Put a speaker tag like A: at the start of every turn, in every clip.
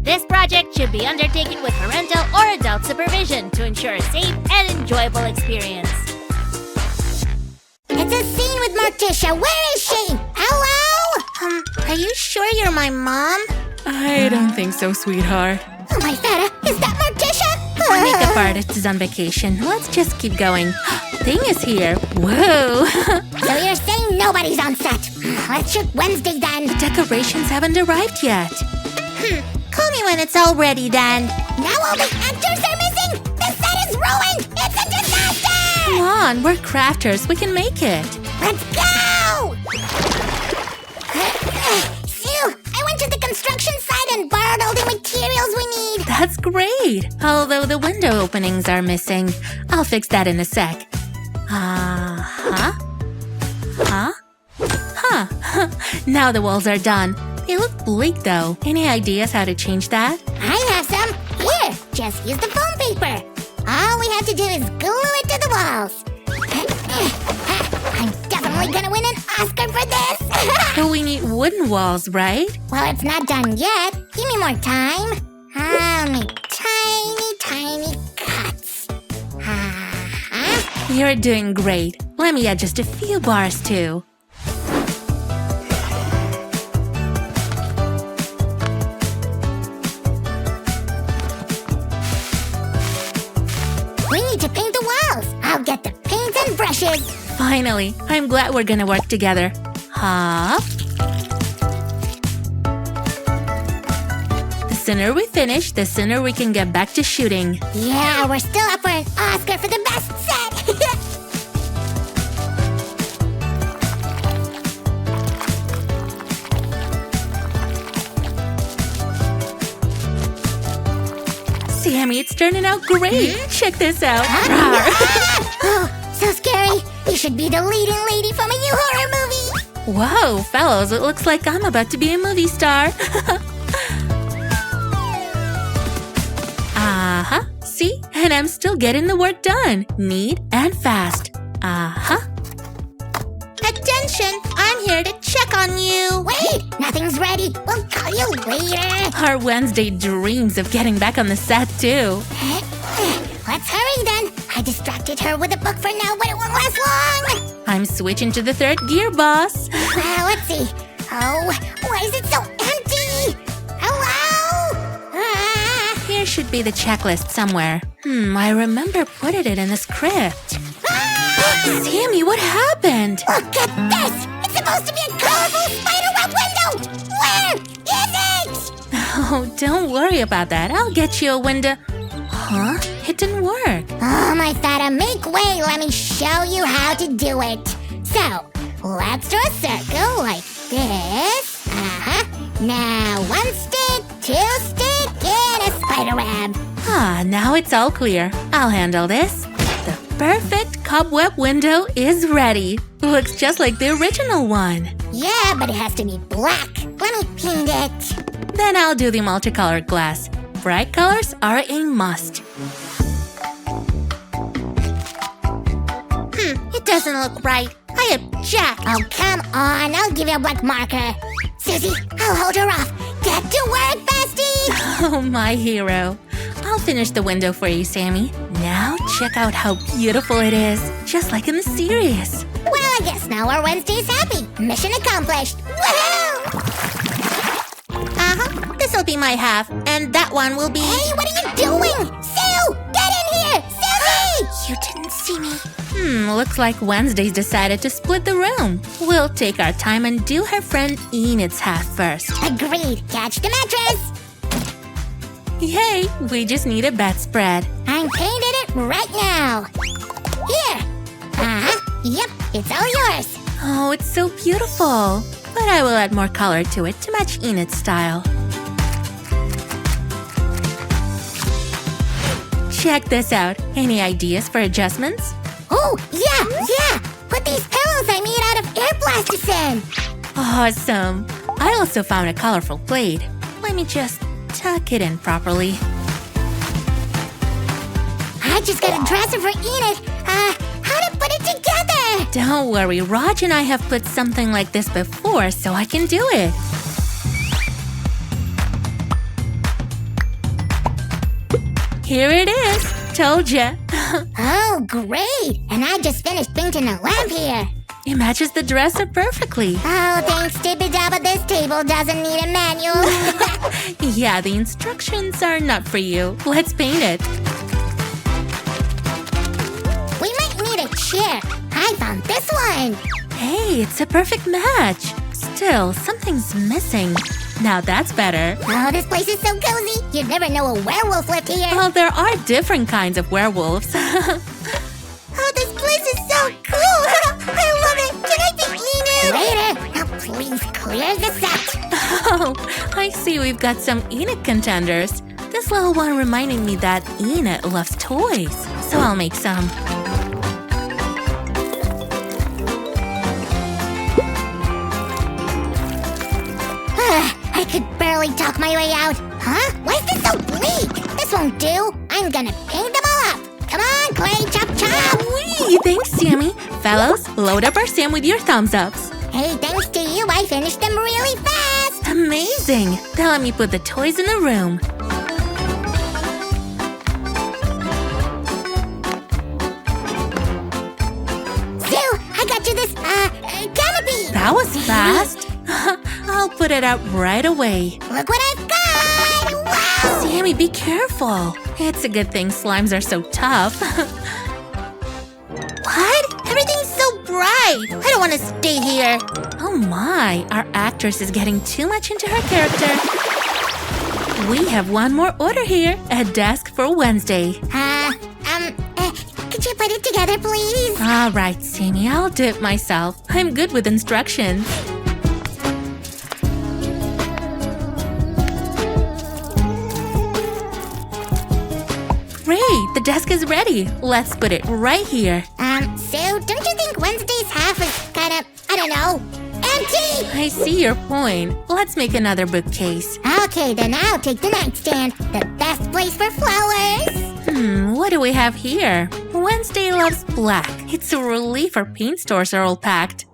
A: This project should be undertaken with parental or adult supervision to ensure a safe and enjoyable experience.
B: It's a scene with Morticia. Where is she? Hello? Are you sure you're my mom?
C: I don't think so, sweetheart.
B: Oh, my feta, is that Morticia?
C: Our makeup artist is on vacation. Let's just keep going. Thing is here. Whoa!
B: So you're saying nobody's on set? Let's shoot Wednesday then.
C: The decorations haven't arrived yet.
B: Call me when it's all ready then. Now all the actors are missing! The set is ruined! It's a disaster!
C: Come on, we're crafters. We can make it.
B: Let's go! Sue, I went to the construction site and borrowed all the materials we need.
C: That's great. Although the window openings are missing. I'll fix that in a sec. Huh? Now the walls are done. They look bleak though. Any ideas how to change that?
B: I have some. Here, just use the foam paper. All we have to do is glue it to the walls. I'm definitely gonna win an Oscar for this.
C: But we need wooden walls, right?
B: Well, it's not done yet. Give me more time. I'll make tiny cuts.
C: You're doing great. Let me add just a few bars too.
B: We need to paint the walls. I'll get the paints and brushes.
C: Finally, I'm glad we're gonna work together. The sooner we finish, the sooner we can get back to shooting.
B: Yeah, we're still up for an Oscar for the best set.
C: Sammy, it's turning out great. Check this out.
B: Oh, so scary. You should be the leading lady from a new horror movie.
C: Whoa, fellows, it looks like I'm about to be a movie star. See? And I'm still getting the work done. Neat and fast.
B: Attention, I'm here to check on you. Wait, nothing's ready. We'll call you later.
C: Our Wednesday dreams of getting back on the set, too.
B: Let's hurry then. I distracted her with a book for now, but it won't last long.
C: I'm switching to the third gear, boss.
B: Let's see. Oh, why is it so empty? Hello?
C: Here should be the checklist somewhere. I remember putting it in the script. Sammy, what happened?
B: Look at this! It's supposed to be a colorful spiderweb window! Where is it?
C: Oh, don't worry about that. I'll get you a window. Huh? It didn't work.
B: Oh, my fata, make way. Let me show you how to do it. So, let's draw a circle like this. Now, 1 stick, 2 stick, and a spiderweb.
C: Now it's all clear. I'll handle this. The perfect cobweb window is ready. Looks just like the original one.
B: Yeah, but it has to be black. Let me paint it.
C: Then I'll do the multicolored glass. Bright colors are a must.
B: It doesn't look right. I object. Oh, come on. I'll give you a black marker. Susie, I'll hold her off. Get to work, bestie!
C: Oh, my hero. I'll finish the window for you, Sammy. Now check out how beautiful it is. Just like in the series.
B: Well, I guess now our Wednesday's happy. Mission accomplished. Woohoo! This'll be my half, and that one will be... Hey, what are you doing? Sue! Get in here! Susie!
C: You didn't see me. Looks like Wednesday's decided to split the room. We'll take our time and do her friend Enid's half first.
B: Agreed. Catch the mattress.
C: Yay! We just need a bedspread.
B: I'm painting it right now. Here. Yep, it's all yours.
C: Oh, it's so beautiful. But I will add more color to it to match Enid's style. Check this out. Any ideas for adjustments?
B: Oh, yeah! Put these pillows I made out of air plasticine.
C: Awesome. I also found a colorful plate. Let me just tuck it in properly.
B: I just got a dresser for Enid. How to put it together?
C: Don't worry, Raj and I have put something like this before, so I can do it. Here it is. Told ya.
B: Oh, great! And I just finished painting a lamp here.
C: It matches the dresser perfectly.
B: Oh, thanks, Tippy-Dabba, this table doesn't need a manual.
C: Yeah, the instructions are not for you. Let's paint it.
B: We might need a chair. I found this one.
C: Hey, it's a perfect match. Still, something's missing. Now that's better.
B: Oh, this place is so cozy. You'd never know a werewolf lived here.
C: Well, there are different kinds of werewolves.
B: Oh, this place is so cool. I love it. Can I be Enid? Later. Now, please clear the set.
C: Oh, I see we've got some Enid contenders. This little one reminded me that Enid loves toys, so I'll make some.
B: I could barely talk my way out. Huh? Why is this so bleak? This won't do. I'm gonna paint them all up. Come on, Clay, chop chop.
C: Whee! Thanks, Sammy. Fellows, load up our Sam with your thumbs ups.
B: Hey, thanks to you, I finished them really fast.
C: Amazing! Now let me put the toys in the room.
B: Sue, I got you this, canopy.
C: That was fast. I'll put it out right away.
B: Look what I've got. Wow.
C: Sammy, be careful. It's a good thing slimes are so tough.
B: What? Everything's so bright. I don't want to stay here.
C: Oh my, our actress is getting too much into her character. We have one more order here, a desk for Wednesday.
B: Could you put it together, please?
C: All right, Sammy, I'll do it myself. I'm good with instructions. Great, the desk is ready. Let's put it right here.
B: Sue, don't you think Wednesday's half is kind of, I don't know, empty?
C: I see your point. Let's make another bookcase.
B: Okay, then I'll take the nightstand. The best place for flowers.
C: What do we have here? Wednesday loves black. It's a relief our paint stores are all packed.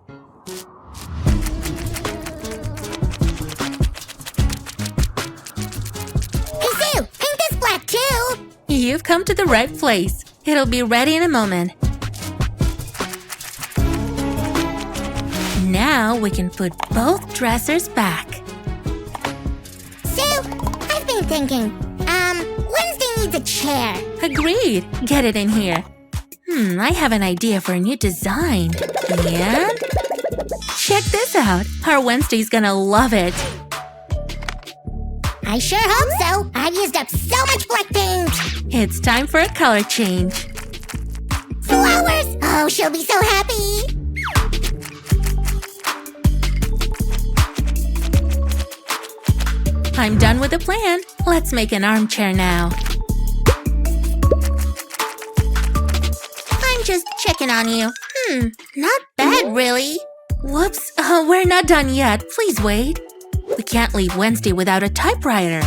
B: Hey, Sue, paint this black too.
C: You've come to the right place. It'll be ready in a moment. Now we can put both dressers back.
B: Sue, I've been thinking, Wednesday needs a chair.
C: Agreed. Get it in here. I have an idea for a new design. And check this out. Our Wednesday's gonna love it.
B: I sure hope so. I've used up so much black paint.
C: It's time for a color change.
B: Flowers! Oh, she'll be so happy.
C: I'm done with the plan. Let's make an armchair now.
B: I'm just checking on you. Not bad, really.
C: Whoops, we're not done yet. Please wait. We can't leave Wednesday without a typewriter.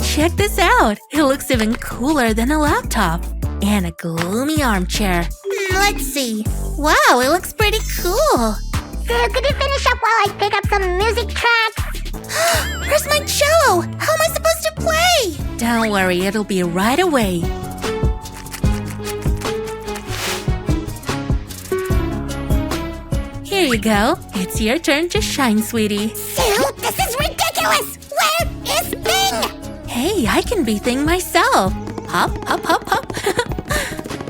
C: Check this out. It looks even cooler than a laptop. And a gloomy armchair.
B: Let's see. Wow, it looks pretty cool. Sue, could you finish up while I pick up some music tracks? Where's my cello? How am I supposed to play?
C: Don't worry, it'll be right away. Here you go. It's your turn to shine, sweetie.
B: Sue, this is ridiculous! Where is Thing?
C: Hey, I can be Thing myself. Hop, hop, hop, hop.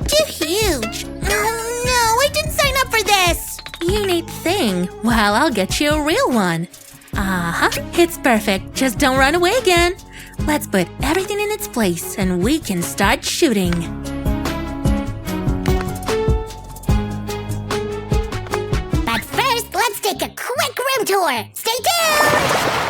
B: Too huge. Oh no, I didn't sign up for this.
C: You need Thing. Well, I'll get you a real one. It's perfect. Just don't run away again. Let's put everything in its place and we can start shooting.
B: But first, let's take a quick room tour. Stay tuned!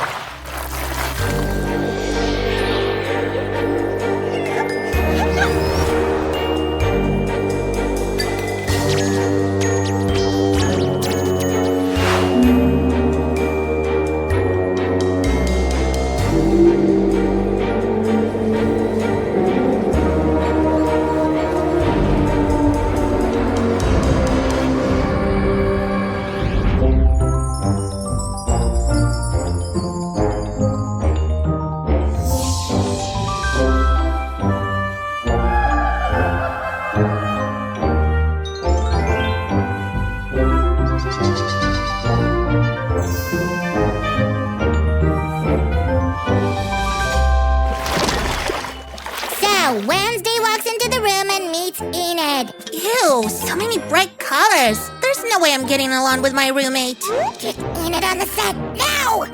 C: Ooh, so many bright colors. There's no way I'm getting along with my roommate.
B: Get Enid on the set now!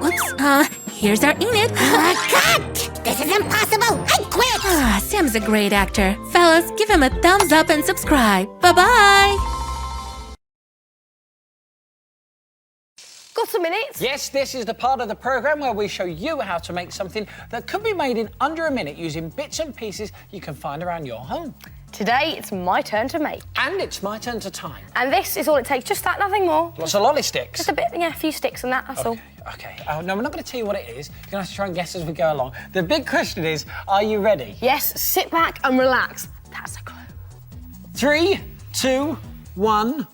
C: Whoops, here's our Enid.
B: Cut! This is impossible! I quit!
C: Sam's a great actor. Fellas, give him a thumbs up and subscribe. Bye-bye.
D: Got a minute?
E: Yes, this is the part of the programme where we show you how to make something that could be made in under a minute using bits and pieces you can find around your home.
D: Today, it's my turn to make.
E: And it's my turn to time.
D: And this is all it takes, just that, nothing more.
E: Lots of lolly sticks.
D: Just a bit, yeah, a few sticks and that, that's all.
E: Okay. No, we're not going to tell you what it is. You're going to have to try and guess as we go along. The big question is, are you ready?
D: Yes, sit back and relax. That's a clue.
E: 3, 2, 1,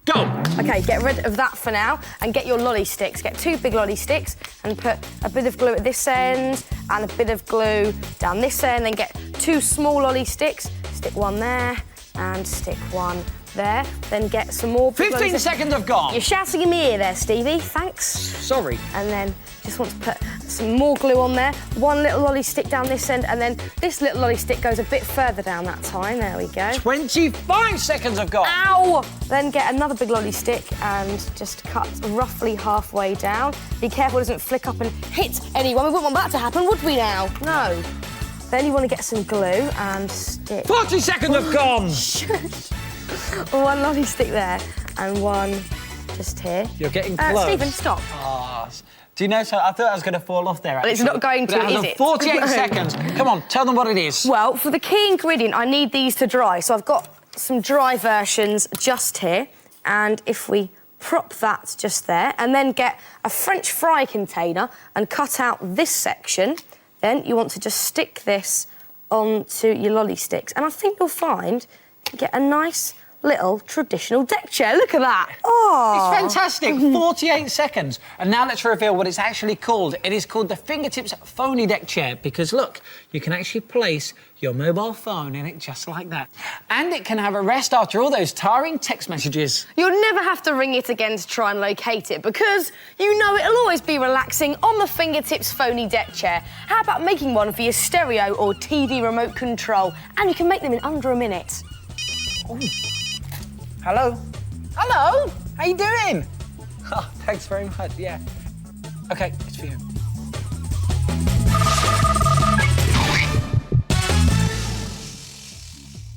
E: go!
D: Okay, get rid of that for now and get your lolly sticks. Get 2 big lolly sticks and put a bit of glue at this end and a bit of glue down this end. Then get 2 small lolly sticks, stick one there and stick one there. Then get some more.
E: 15 seconds have gone.
D: You're shouting in my ear there, Stevie. Thanks.
E: Sorry.
D: And then just want to put some more glue on there. 1 little lolly stick down this end, and then this little lolly stick goes a bit further down that time. There we go.
E: 25 seconds have gone.
D: Ow! Then get another big lolly stick and just cut roughly halfway down. Be careful it doesn't flick up and hit anyone. We wouldn't want that to happen, would we now? No. Then you want to get some glue and stick.
E: 40 seconds have gone.
D: 1 lolly stick there and 1 just here.
E: You're getting close.
D: Stephen, stop.
E: Do you know, so I thought I was going to fall off there, actually.
D: Well, it's not going to, is it?
E: 48 seconds. Come on, tell them what it is.
D: Well, for the key ingredient, I need these to dry. So I've got some dry versions just here. And if we prop that just there and then get a French fry container and cut out this section, then you want to just stick this onto your lolly sticks. And I think you'll find you get a nice little traditional deck chair. Look at that. Oh,
E: it's fantastic. 48 seconds. And now let's reveal what it's actually called. It is called the Fingertips Phony Deck Chair because, look, you can actually place your mobile phone in it just like that. And it can have a rest after all those tiring text messages.
D: You'll never have to ring it again to try and locate it because you know it'll always be relaxing on the Fingertips Phony Deck Chair. How about making one for your stereo or TV remote control? And you can make them in under a minute.
E: Ooh. Hello? Hello? How you doing? Oh, thanks very much, yeah. OK, it's for you.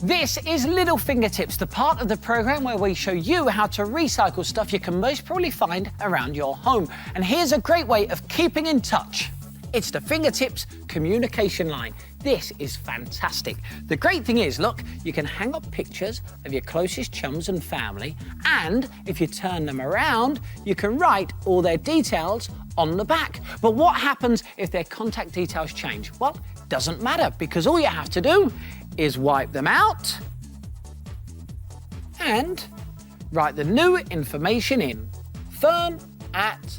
E: This is Little Fingertips, the part of the programme where we show you how to recycle stuff you can most probably find around your home. And here's a great way of keeping in touch. It's the Fingertips communication line. This is fantastic. The great thing is, look, you can hang up pictures of your closest chums and family, and if you turn them around, you can write all their details on the back. But what happens if their contact details change? Well, it doesn't matter, because all you have to do is wipe them out and write the new information in. Fern at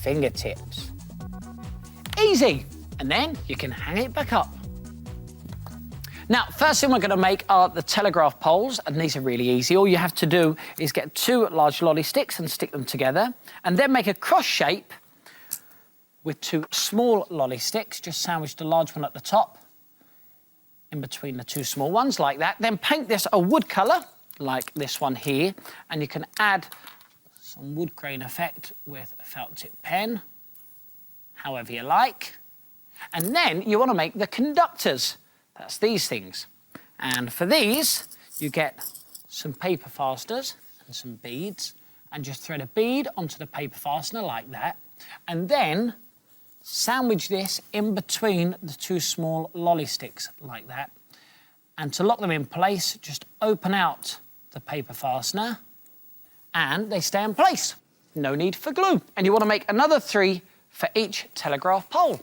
E: Fingertips. Easy, and then you can hang it back up. Now, first thing we're going to make are the telegraph poles, and these are really easy. All you have to do is get 2 large lolly sticks and stick them together, and then make a cross shape with 2 small lolly sticks. Just sandwich the large one at the top in between the 2 small ones, like that. Then paint this a wood colour, like this one here, and you can add some wood grain effect with a felt tip pen, however you like. And then you want to make the conductors. That's these things. And for these, you get some paper fasteners and some beads, and just thread a bead onto the paper fastener like that, and then sandwich this in between the 2 small lolly sticks like that. And to lock them in place, just open out the paper fastener and they stay in place. No need for glue. And you want to make another 3 for each telegraph pole.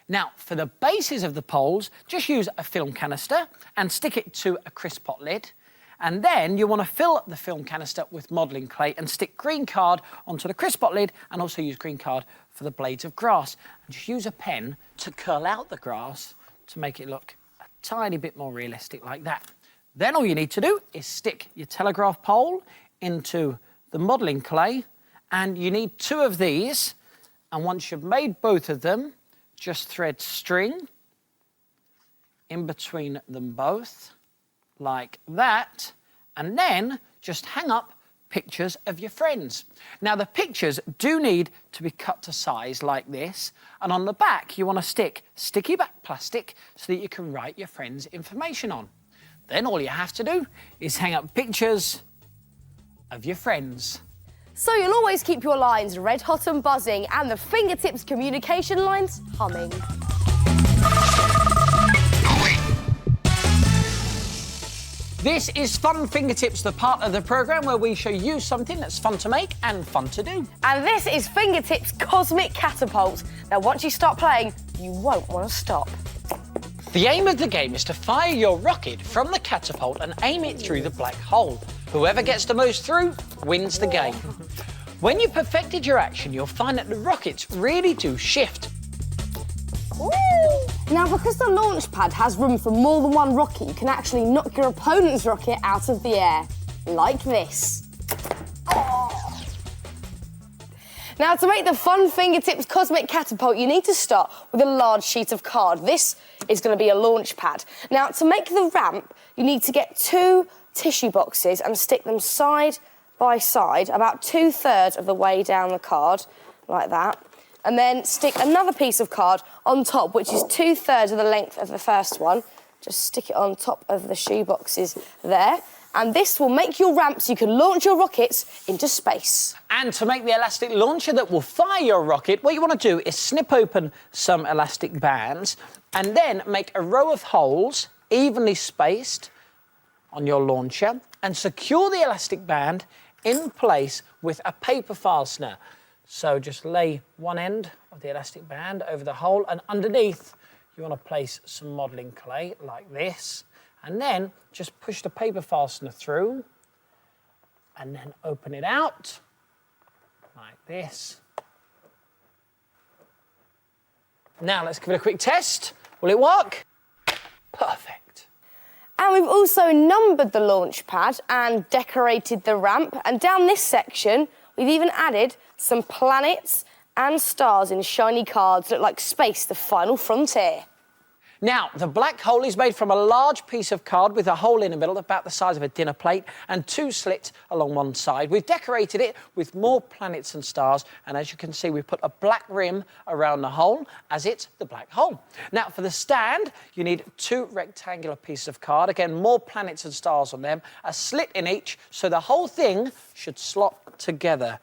E: Now, for the bases of the poles, just use a film canister and stick it to a crisp pot lid. And then you want to fill the film canister with modelling clay and stick green card onto the crisp pot lid, and also use green card for the blades of grass. And just use a pen to curl out the grass to make it look a tiny bit more realistic like that. Then all you need to do is stick your telegraph pole into the modelling clay, and you need 2 of these. And once you've made both of them, just thread string in between them both, like that, and then just hang up pictures of your friends. Now, the pictures do need to be cut to size like this, and on the back you want to stick sticky back plastic so that you can write your friends' information on. Then all you have to do is hang up pictures of your friends.
D: So you'll always keep your lines red hot and buzzing and the fingertips communication lines humming.
E: This is Fun Fingertips, the part of the programme where we show you something that's fun to make and fun to do.
D: And this is Fingertips Cosmic Catapult. Now, once you start playing, you won't want to stop.
E: The aim of the game is to fire your rocket from the catapult and aim it through the black hole. Whoever gets the most through wins the game. When you've perfected your action, you'll find that the rockets really do shift.
D: Woo! Now, because the launch pad has room for more than one rocket, you can actually knock your opponent's rocket out of the air, like this. Oh. Now, to make the Fun Fingertips Cosmic Catapult, you need to start with a large sheet of card. This is going to be a launch pad. Now, to make the ramp, you need to get 2 tissue boxes and stick them side by side, about 2/3 of the way down the card, like that. And then stick another piece of card on top, which is 2/3 of the length of the first one. Just stick it on top of the shoe boxes there. And this will make your ramp so you can launch your rockets into space.
E: And to make the elastic launcher that will fire your rocket, what you want to do is snip open some elastic bands and then make a row of holes evenly spaced on your launcher and secure the elastic band in place with a paper fastener. So just lay one end of the elastic band over the hole, and underneath you want to place some modelling clay like this, and then just push the paper fastener through and then open it out like this. Now let's give it a quick test. Will it work? Perfect.
D: And we've also numbered the launch pad and decorated the ramp. And down this section, we've even added some planets and stars in shiny cards that look like space, the final frontier.
E: Now, the black hole is made from a large piece of card with a hole in the middle about the size of a dinner plate and 2 slits along one side. We've decorated it with more planets and stars, and as you can see, we've put a black rim around the hole as it's the black hole. Now, for the stand, you need 2 rectangular pieces of card, again, more planets and stars on them, a slit in each, so the whole thing should slot together.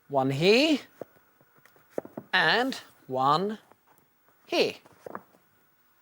E: One here and one here.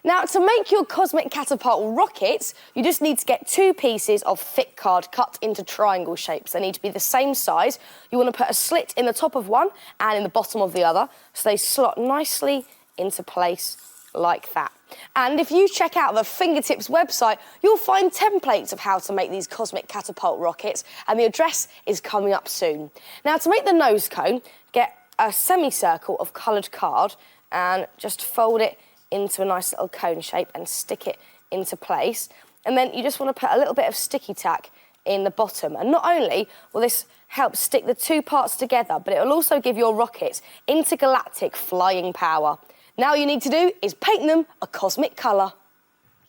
D: Now, to make your Cosmic Catapult rockets, you just need to get 2 pieces of thick card cut into triangle shapes. They need to be the same size. You want to put a slit in the top of one and in the bottom of the other, so they slot nicely into place like that. And if you check out the Fingertips website, you'll find templates of how to make these Cosmic Catapult rockets, and the address is coming up soon. Now, to make the nose cone, get a semicircle of coloured card and just fold it into a nice little cone shape and stick it into place. And then you just want to put a little bit of sticky tack in the bottom. And not only will this help stick the 2 parts together, but it will also give your rockets intergalactic flying power. Now all you need to do is paint them a cosmic colour.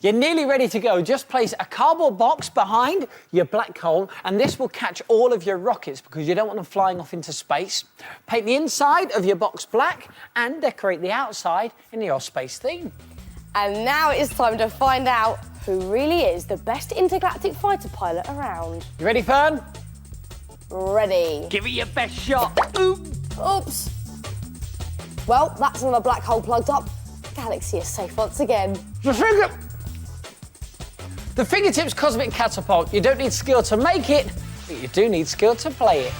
E: You're nearly ready to go. Just place a cardboard box behind your black hole, and this will catch all of your rockets because you don't want them flying off into space. Paint the inside of your box black and decorate the outside in your space theme.
D: And now it's time to find out who really is the best intergalactic fighter pilot around.
E: You ready, Fern?
D: Ready.
E: Give it your best shot. Oop.
D: Oops. Well, that's another black hole plugged up. The galaxy is safe once again.
E: The Fingertips Cosmic Catapult. You don't need skill to make it, but you do need skill to play it.